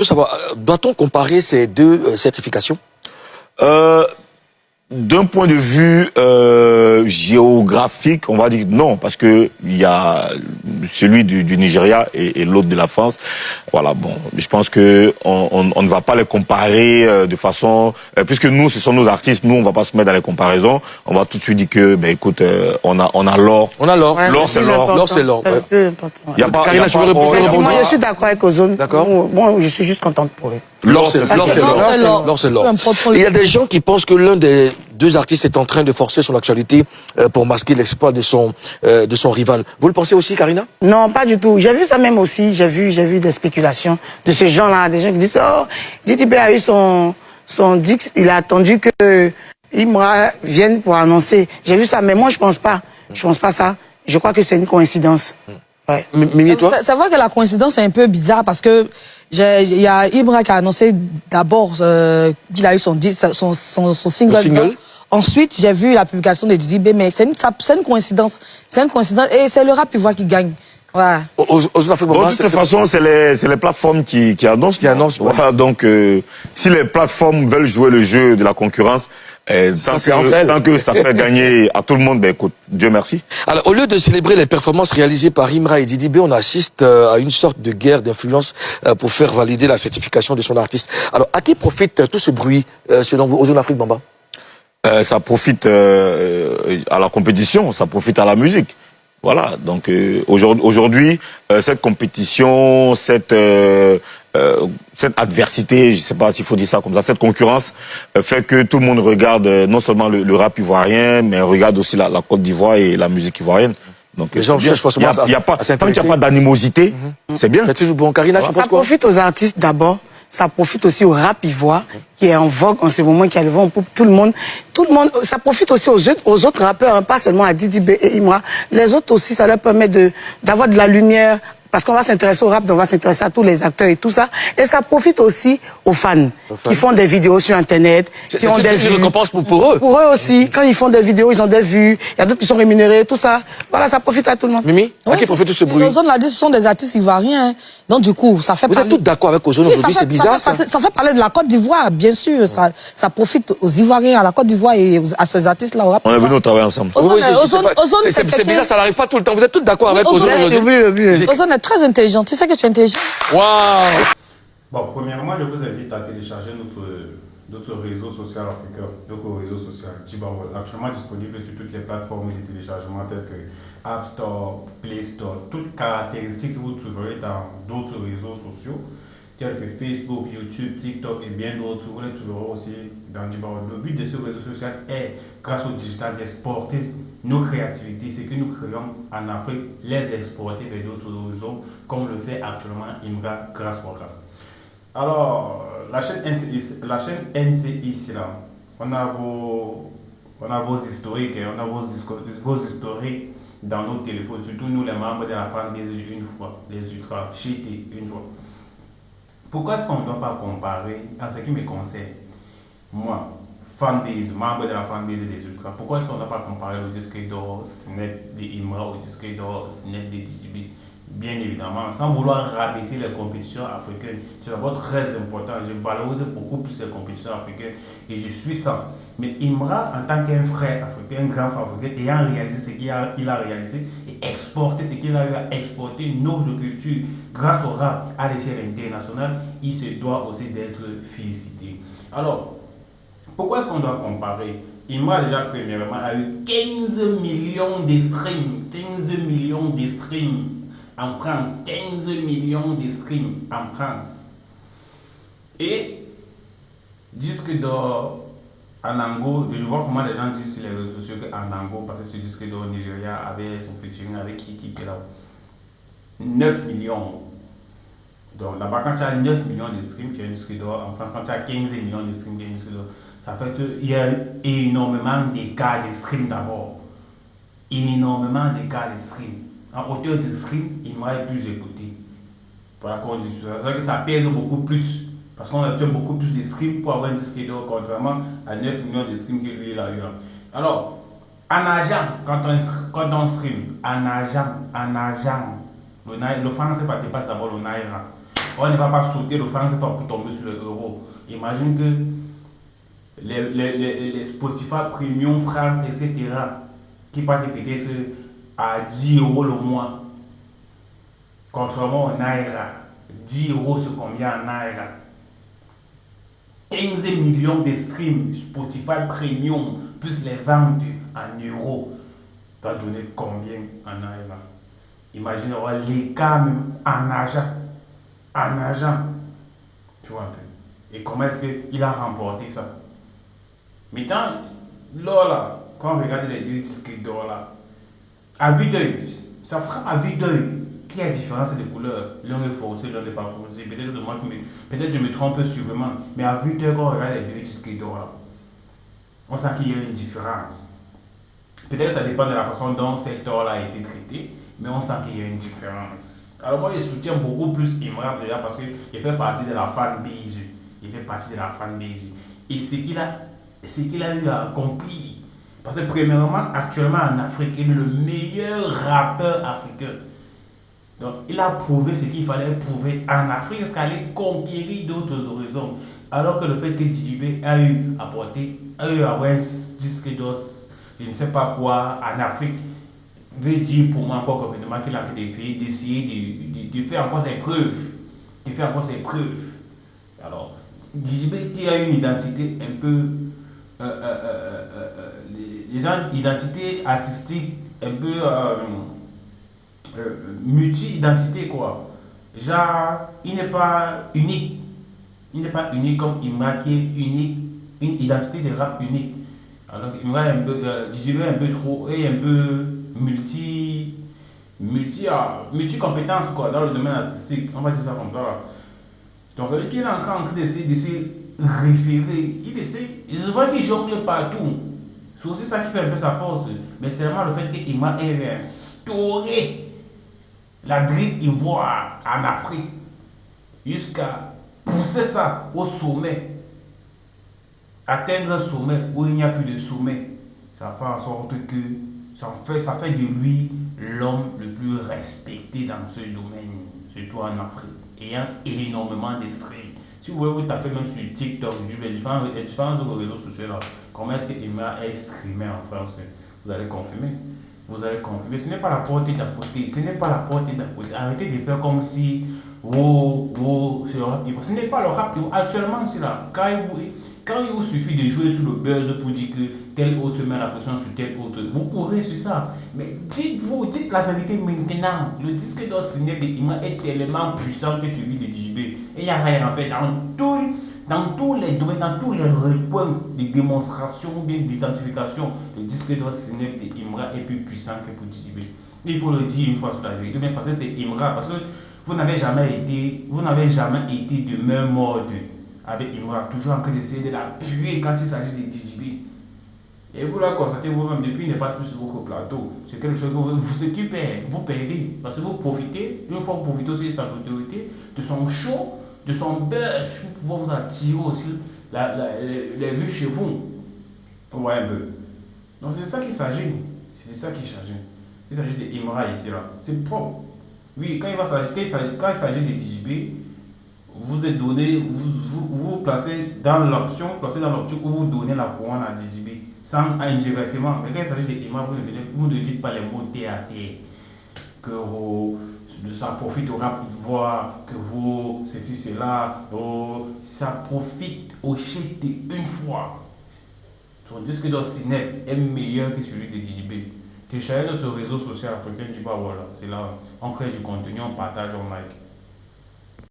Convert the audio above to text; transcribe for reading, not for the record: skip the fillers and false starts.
savoir, doit-on comparer ces deux certifications? D'un point de vue géographique, on va dire non, parce que il y a celui du Nigeria et l'autre de la France. Voilà, bon, je pense que on ne va pas les comparer de façon, puisque nous, ce sont nos artistes, nous, on va pas se mettre dans les comparaisons. On va tout de suite dire que, ben écoute, on a l'or. On a l'or. L'or, c'est l'or. L'or, c'est l'or. C'est le plus important. Il y a pas. Karina, je veux répondre. Moi, je suis d'accord avec Ozone. D'accord. Moi, je suis juste contente pour eux. L'or, c'est l'or. L'or, c'est l'or. Il y a des gens qui pensent que l'un des deux artistes est en train de forcer son actualité pour masquer l'exploit de son rival. Vous le pensez aussi, Karina? Non, pas du tout. J'ai vu ça même aussi. J'ai vu des spéculations de ces gens-là, des gens qui disent oh, Didi B a eu son Dix, il a attendu que Imra vienne pour annoncer. J'ai vu ça, mais moi je pense pas. Je pense pas ça. Je crois que c'est une coïncidence. Ouais. Mimi, toi? C'est vrai que la coïncidence est un peu bizarre parce que il y a Ibra qui a annoncé d'abord qu'il a eu son single. Ensuite, j'ai vu la publication de Didi B, mais c'est une coïncidence. C'est une coïncidence et c'est le rap Ivoire qui gagne. Voilà. Bon, de toute façon, c'est les plateformes qui annoncent. Voilà, donc, si les plateformes veulent jouer le jeu de la concurrence, tant que ça fait gagner à tout le monde, ben écoute, Dieu merci. Alors, au lieu de célébrer les performances réalisées par Imra et Didi B, on assiste à une sorte de guerre d'influence pour faire valider la certification de son artiste. Alors, à qui profite tout ce bruit, selon vous, Ozone Afrique Bamba? Ça profite à la compétition, ça profite à la musique. Voilà, donc aujourd'hui, cette compétition, cette adversité, je sais pas s'il faut dire ça comme ça, cette concurrence fait que tout le monde regarde non seulement le rap ivoirien, mais regarde aussi la Côte d'Ivoire et la musique ivoirienne. Donc, les gens cherchent forcément tant qu'il n'y a pas d'animosité, c'est bien. C'est toujours bon. Karina, ça profite aux artistes d'abord. Ça profite aussi au rap ivoire, qui est en vogue en ce moment, qui a le vent pour tout le monde. Ça profite aussi aux autres rappeurs, hein, pas seulement à Didi B et Imra. Les autres aussi, ça leur permet d'avoir de la lumière, parce qu'on va s'intéresser au rap, on va s'intéresser à tous les acteurs et tout ça. Et ça profite aussi aux fans, qui font des vidéos sur Internet, qui ont des vues. C'est une récompense pour eux. Pour eux aussi, quand ils font des vidéos, ils ont des vues. Il y a d'autres qui sont rémunérés, tout ça. Voilà, ça profite à tout le monde. Mimi, à qui profite tout ce bruit? Ozone l'a dit, ce sont des artistes ivoiriens. Hein. Donc du coup, ça fait parler... Vous êtes tous d'accord avec Ozone aujourd'hui, c'est bizarre ça? Ça fait parler de la Côte d'Ivoire, bien sûr. Ça profite aux Ivoiriens, à la Côte d'Ivoire et à ces artistes-là au rap. On est venus travailler ensemble. C'est bizarre, ça n'arrive pas tout le temps. Vous êtes tous d'accord avec Ozone aujourd'hui? Ozone est très intelligent. Tu sais que tu es intelligent. Waouh! Bon, premièrement, je vous invite à télécharger notre réseau social africain, notre réseau social Djibawol, actuellement disponible sur toutes les plateformes de téléchargement telles que App Store, Play Store, toutes caractéristiques que vous trouverez dans d'autres réseaux sociaux tels que Facebook, YouTube, TikTok et bien d'autres, vous les trouverez aussi dans Djibawol. Le but de ce réseau social est, grâce au digital, d'exporter nos créativités, ce que nous créons en Afrique, les exporter vers d'autres horizons, comme le fait actuellement Imra grâce au rap. Alors, la chaîne NCIC, là, on a vos historiques, on a vos historiques dans nos téléphones, surtout nous les membres de la fanbase une fois, les ultras, cheatés une fois. Pourquoi est-ce qu'on ne doit pas comparer en ce qui me concerne, moi, fanbase, membre de la fanbase des ultras, pourquoi est-ce qu'on ne doit pas comparer le disque d'or Snap de Imra au disque d'or Snap de DJB? Bien évidemment, sans vouloir rabaisser les compétitions africaines, c'est d'abord très important. Je valorise beaucoup plus les compétitions africaines et je suis ça. Mais Imra, en tant qu'un frère africain, un grand frère africain, ayant réalisé ce qu'il a réalisé et exporté ce qu'il a eu à exporter, nos cultures, grâce au rap à l'échelle internationale, il se doit aussi d'être félicité. Alors, pourquoi est-ce qu'on doit comparer? Imra, déjà, premièrement, a eu 15 millions de streams. 15 millions de streams. En France, 15 millions de streams en France. Et disque d'or en Ango, je vois comment les gens disent sur les réseaux sociaux qu'en Ango, parce que ce disque d'or au Nigeria avait son featuring avec qui est là. 9 millions. Donc là-bas, quand tu as 9 millions de streams, tu as un disque d'or. En France, quand tu as 15 millions de streams, tu as un disque d'or. Ça fait qu'il y a énormément d'écarts de streams d'abord. Énormément d'écarts de streams. En hauteur de stream, il m'aurait plus écouté. Voilà qu'on dit. C'est-à-dire que ça pèse beaucoup plus. Parce qu'on a besoin beaucoup plus de streams pour avoir un disque d'or, contrairement à 9 millions de streams que lui il a eu là. Alors, en argent, quand on stream, en argent, le franc CFA dépasse d'abord le naira. on ne va pas sauter le franc CFA pour tomber sur l'euro. Imagine que les Spotify Premium France, etc., qui partent peut-être à 10 € le mois, contrairement au Naira. 10 € c'est combien en Naira? 15 millions de streams Spotify Premium, plus les ventes en euros, doit donner combien en Naira? Imaginez l'écart même en argent. En argent. Tu vois un peu. Et comment est-ce qu'il a remporté ça? Maintenant, là, quand on regarde les deux disques d'or là, à vue d'œil, ça frappe à vue d'œil qu'il y a différence de couleurs. L'un est foncé, l'un n'est pas foncé. Peut-être je me trompe sûrement, mais à vue d'œil, quand on regarde les deux disques d'or là, on sent qu'il y a une différence. Peut-être ça dépend de la façon dont cet or là a été traité, mais on sent qu'il y a une différence. Alors moi, je soutiens beaucoup plus Imra déjà parce qu'il fait partie de la fanbase. Il fait partie de la fanbase. Et ce qu'il a eu à accomplir. Parce que premièrement, actuellement en Afrique, il est le meilleur rappeur africain. Donc il a prouvé ce qu'il fallait prouver en Afrique, parce qu'il allait conquérir d'autres horizons. Alors que le fait que DJB a eu à avoir un disque d'or, je ne sais pas quoi, en Afrique, veut dire pour moi encore complètement qu'il a d'essayer de faire encore ses preuves. De faire encore ses preuves. Alors, DJB qui a une identité un peu les gens, identité artistique un peu multi-identité quoi. Genre, il n'est pas unique. Il n'est pas unique comme Imra qui est unique, une identité de rap unique. Alors Imra est un peu, DJB est un peu trop, et un peu multi compétence quoi, dans le domaine artistique. On va dire ça comme ça. Là. Donc ça veut dire qu'il est encore en train d'essayer de se référer. Il essaie, je vois qu'il jongle partout. C'est aussi ça qui fait un peu sa force. Mais c'est vraiment le fait qu'Imra ait instauré la drill ivoire en Afrique jusqu'à pousser ça au sommet. Atteindre un sommet où il n'y a plus de sommet. Ça fait en sorte que ça fait de lui l'homme le plus respecté dans ce domaine, surtout en Afrique, ayant énormément de streams. Si vous voulez vous taper même sur TikTok, les différents réseaux sociaux là, comment est-ce qu'Imra est streamé en France, vous allez confirmer. Vous allez confirmer. Ce n'est pas la portée d'à côté. Ce n'est pas la portée d'à côté. Arrêtez de faire comme si c'est le rap. Ce n'est pas le rap. Actuellement, c'est là. Quand il vous suffit de jouer sur le buzz pour dire que tel autre met la pression sur tel autre, vous courez sur ça. Mais dites la vérité maintenant. Le disque d'or signé de Imra est tellement puissant que celui de DJB. Et il n'y a rien à faire dans tous les domaines, dans tous les points de démonstration ou bien d'identification. Le disque d'or signé de Imra est plus puissant que pour DJB. Il faut le dire une fois sur la vérité. Mais parce que c'est Imra, parce que vous n'avez jamais été de même mode avec Imra, toujours en train d'essayer de l'appuyer quand il s'agit de DJB. Et vous l'avez constaté vous-même, depuis il n'est pas plus sur votre plateau. C'est quelque chose que vous perdez. Parce que vous profitez, une fois vous profitez aussi de sa autorité, de son show, de son buzz, pour pouvoir vous attirer aussi les vues chez vous. Ouais, un peu. Donc c'est de ça qu'il s'agit. C'est de ça qu'il s'agit. Il s'agit de Imra ici là. C'est propre. Oui, quand il s'agit de DJB, vous êtes donné, vous placez dans l'option où vous donnez la couronne à DJB, sans indirectement. Mais quand il s'agit de Imra, vous ne dites pas les mots terre à terre. Que ça profite au rap ivoire, que ceci, cela, ça profite au chèque une fois. Son disque d'or ciné est meilleur que celui de DJB. Téléchargez notre réseau social africain Djiba Walla. C'est là, on crée du contenu, on partage, on like.